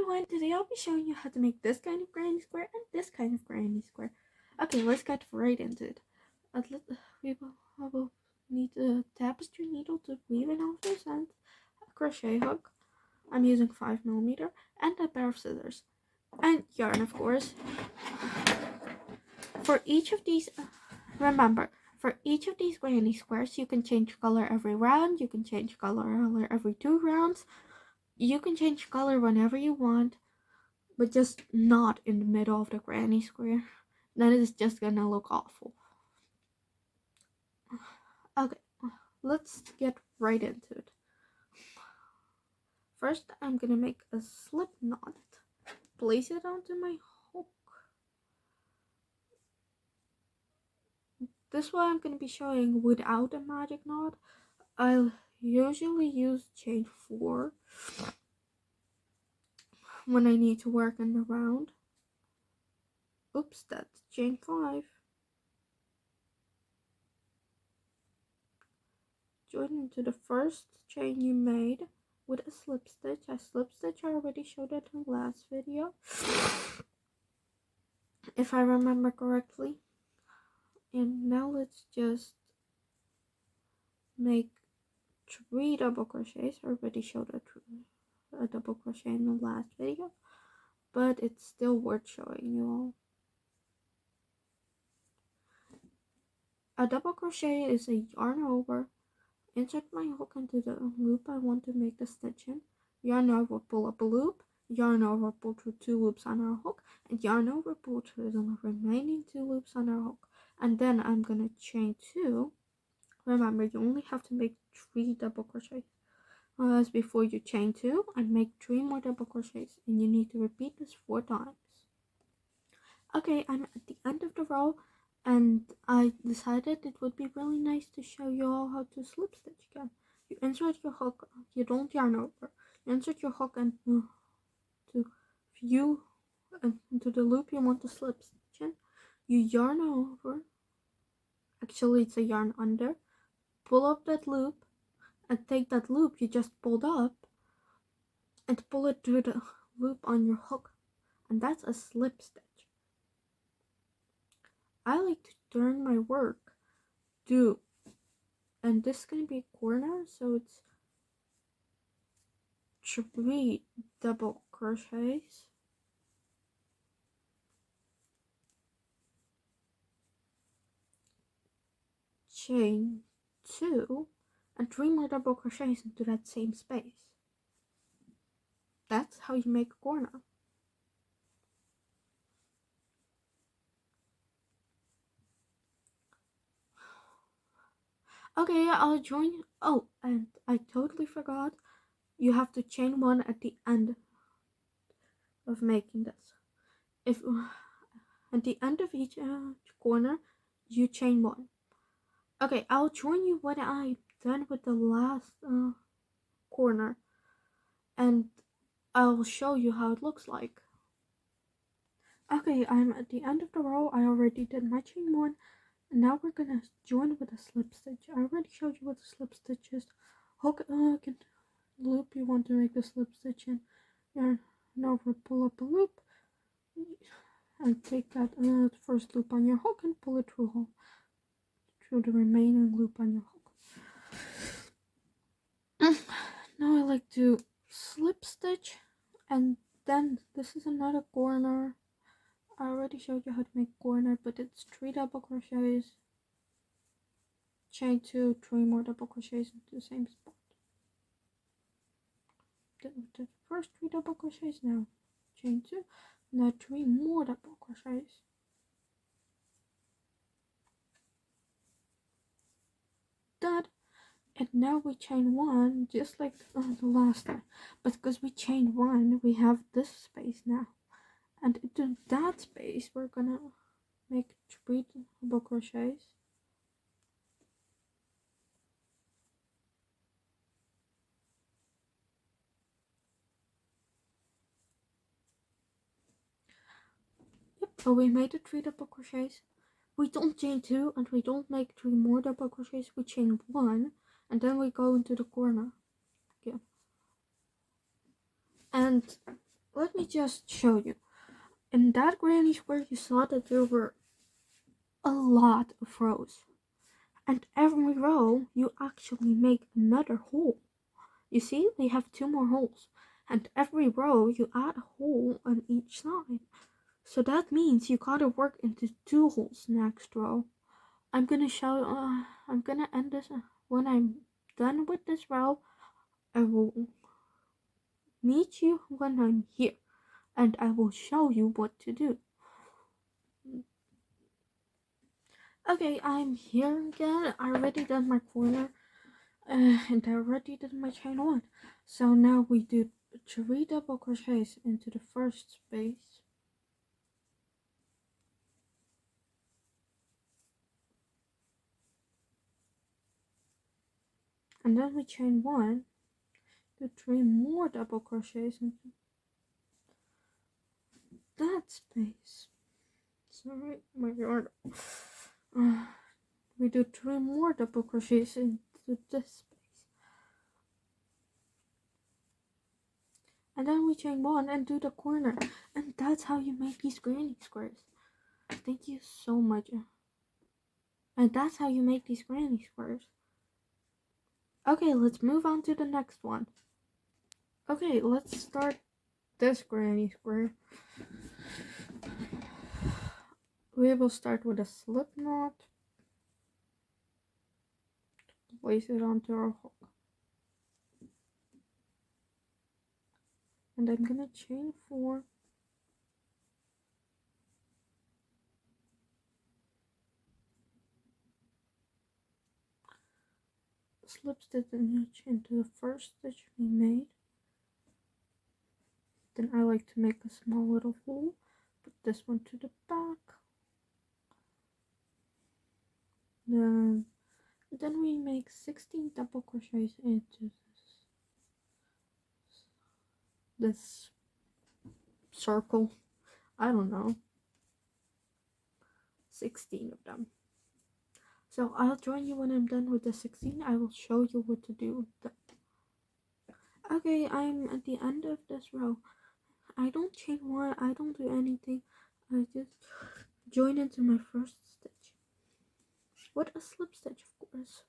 everyone, today I'll be showing you how to make this kind of granny square and this kind of granny square. Okay, let's get right into it. We will need a tapestry needle to weave it off this end, a crochet hook, I'm using 5mm, and a pair of scissors. And yarn, of course. For each of these, remember, for each of these granny squares, you can change color every round, you can change color every 2 rounds, you can change color whenever you want, but just not in the middle of the granny square. Then it's just gonna look awful. Okay, let's get right into it. First, I'm gonna make a slip knot. Place it onto my hook. This one I'm gonna be showing without a magic knot. I'll usually use chain 4 when I need to work in the round. Oops, that's chain 5. Join into the first chain you made with a slip stitch. A slip stitch I already showed it in the last video, if I remember correctly. And now let's just make 3 double crochets. I already showed a double crochet in the last video, but it's still worth showing you all. A double crochet is a yarn over, insert my hook into the loop I want to make the stitch in, yarn over, pull up a loop, yarn over, pull through 2 loops on our hook, and yarn over, pull through the remaining 2 loops on our hook. And then I'm gonna chain 2. Remember, you only have to make 3 double crochets as before you chain 2 and make 3 more double crochets, and you need to repeat this 4 times. Okay, I'm at the end of the row, and I decided it would be really nice to show you all how to slip stitch again. You insert your hook, you don't yarn over, you insert your hook and into the loop you want to slip stitch in, you yarn over, actually it's a yarn under, pull up that loop, and take that loop you just pulled up and pull it through the loop on your hook, and that's a slip stitch. I like to turn my work and this is going to be a corner, so it's 3 double crochets, chain 2, and 3 more double crochets into that same space. That's how you make a corner. Okay, I'll join you. Oh, and I totally forgot, you have to chain 1 at the end of making this. If at the end of each corner you chain 1. Okay, I'll join you when I'm done with the last corner, and I'll show you how it looks like. Okay, I'm at the end of the row. I already did my chain 1, and now we're gonna join with a slip stitch. I already showed you what the slip stitch is. Hook loop you want to make the slip stitch in, yarn over, pull up a loop, and take that first loop on your hook and pull it through the remaining loop on your hook. Now I like to slip stitch, and then this is another corner. I already showed you how to make corner, but it's 3 double crochets, chain 2, 3 more double crochets into the same spot. The first 3 double crochets, now chain 2, now 3 more double crochets. That, and now we chain 1 just like the last time, but because we chained 1 we have this space now, and into that space we're gonna make 3 double crochets. Yep, so we made the 3 double crochets. We don't chain 2 and we don't make 3 more double crochets, we chain 1 and then we go into the corner again. And let me just show you. In that granny square, you saw that there were a lot of rows. And every row, you actually make another hole. You see, we have 2 more holes. And every row, you add a hole on each side. So that means you gotta work into 2 holes next row. I'm gonna end this when I'm done with this row. I will meet you when I'm here, and I will show you what to do. Okay, I'm here again. I already done my corner, and I already did my chain 1. So now we do 3 double crochets into the first space. And then we chain 1, do 3 more double crochets into that space. Sorry, my yarn. We do 3 more double crochets into this space. And then we chain 1 and do the corner. And that's how you make these granny squares. Thank you so much. And that's how you make these granny squares. Okay, let's move on to the next one. Okay, let's start this granny square. We will start with a slip knot. Place it onto our hook. And I'm gonna chain 4. Slip stitch into the first stitch we made. Then I like to make a small little hole. Put this one to the back. Then we make 16 double crochets into this circle. I don't know. 16 of them. So I'll join you when I'm done with the 16. I will show you what to do with them. Okay, I'm at the end of this row. I don't chain 1, I don't do anything. I just join into my first stitch. With a slip stitch, of course.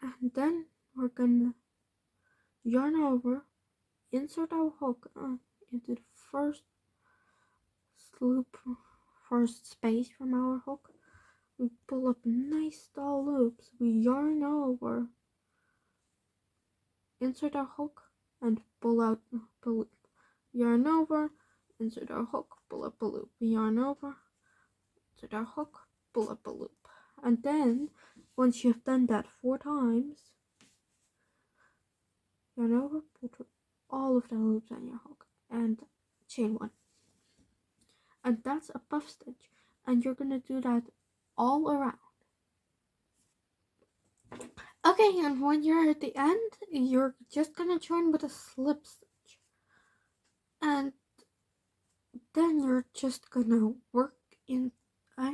And then we're gonna yarn over, insert our hook into the first space from our hook. We pull up nice tall loops. We yarn over, insert our hook, and pull out the loop. Yarn over, insert our hook, pull up a loop. Yarn over, insert our hook, pull up a loop. And then, once you've done that 4 times, yarn over, pull through all of the loops on your hook, and chain 1. And that's a puff stitch. And you're gonna do that all around. Okay, and when you're at the end, you're just gonna join with a slip stitch. And then you're just gonna work in, I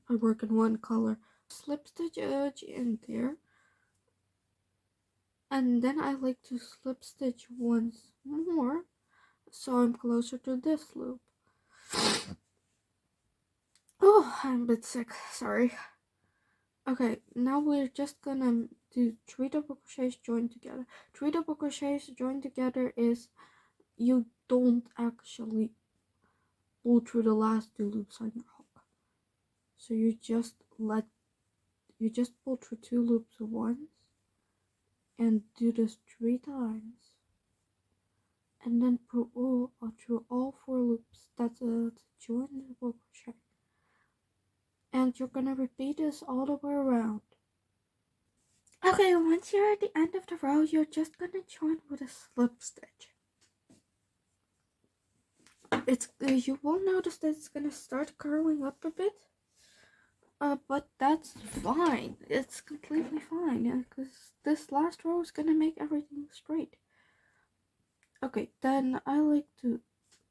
work in one color. Slip stitch edge in there. And then I like to slip stitch once more, so I'm closer to this loop. Oh, I'm a bit sick, sorry. Okay, now we're just gonna do 3 double crochets joined together. 3 double crochets joined together is you don't actually pull through the last 2 loops on your hook. So you just pull through 2 loops once and do this 3 times. And then pull through all 4 loops. That's a joined double crochet. And you're gonna repeat this all the way around. Okay, once you're at the end of the row, you're just gonna join with a slip stitch. You will notice that it's gonna start curling up a bit. But that's fine. It's completely fine, because this last row is gonna make everything straight. Okay, then I like to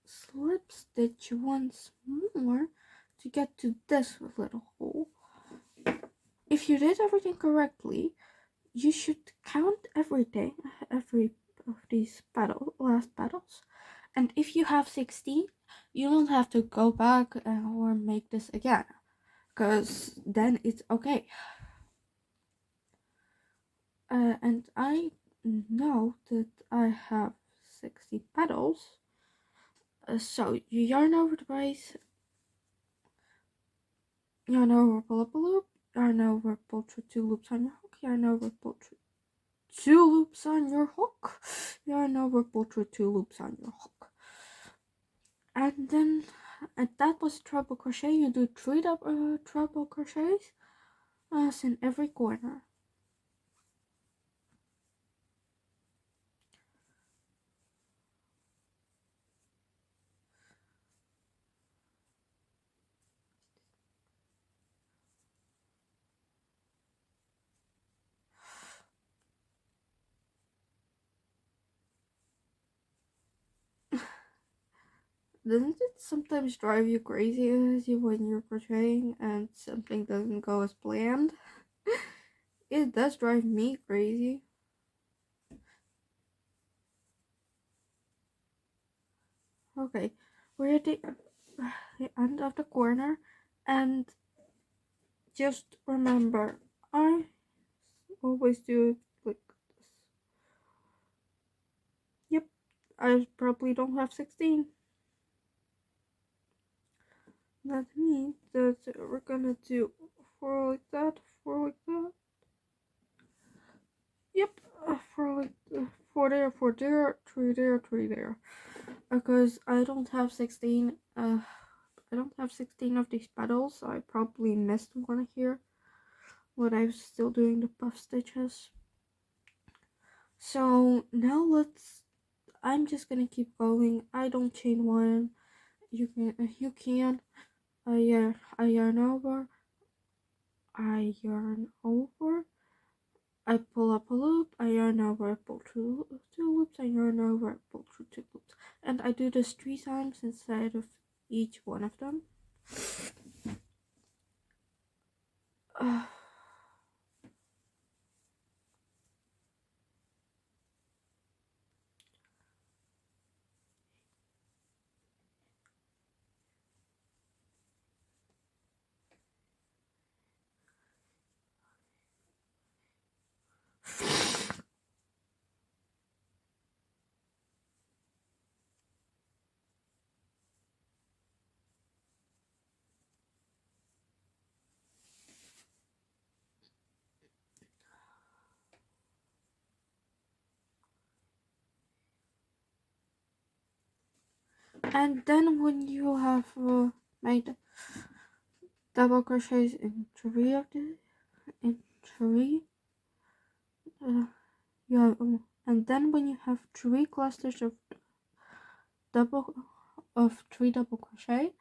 slip stitch once more to get to this little hole. If you did everything correctly, you should count every of these last petals. And if you have 16, you don't have to go back or make this again, because then it's okay. And I know that I have 60 petals. So you yarn over the base, yarn over, pull up a loop, yarn over, pull through 2 loops on your hook, yarn over, pull through 2 loops on your hook, yarn over, pull through 2 loops on your hook. And then, and that was treble crochet. You do 3 treble crochets in every corner. Doesn't it sometimes drive you crazy when you're crocheting and something doesn't go as planned? It does drive me crazy. Okay, we're at the end of the corner, and just remember, I always do it like this. Yep, I probably don't have 16. That means that we're gonna do 4 like that, 4 like that. Yep, 4 like 4 there, 4 there, 3 there, 3 there. Because I don't have 16. I don't have 16 of these petals, so I probably missed one here when I was still doing the puff stitches. So now I'm just gonna keep going. I don't chain one. You can. I yarn over. I yarn over. I pull up a loop. I yarn over. I pull through 2 loops. I yarn over. I pull through 2 loops. And I do this 3 times inside of each one of them. And then when you have made double crochets in 3 of the in 3 you have and then when you have 3 clusters of 3 double crochet,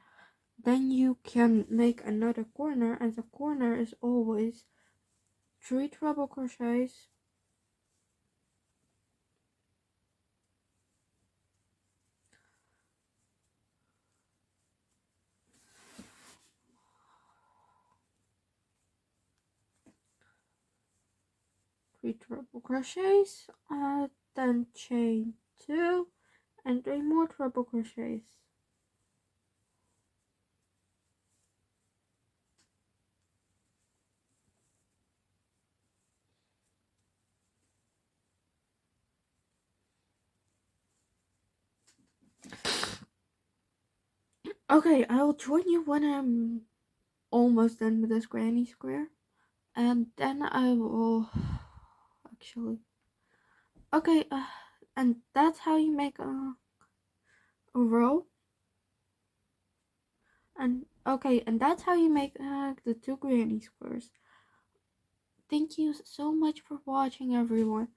then you can make another corner, and the corner is always 3 treble crochets, 3 treble crochets, then chain 2 and 3 more treble crochets. Okay, I will join you when I'm almost done with this granny square, and then I will actually okay, and that's how you make a row. And okay, and that's how you make the 2 granny squares. Thank you so much for watching, everyone.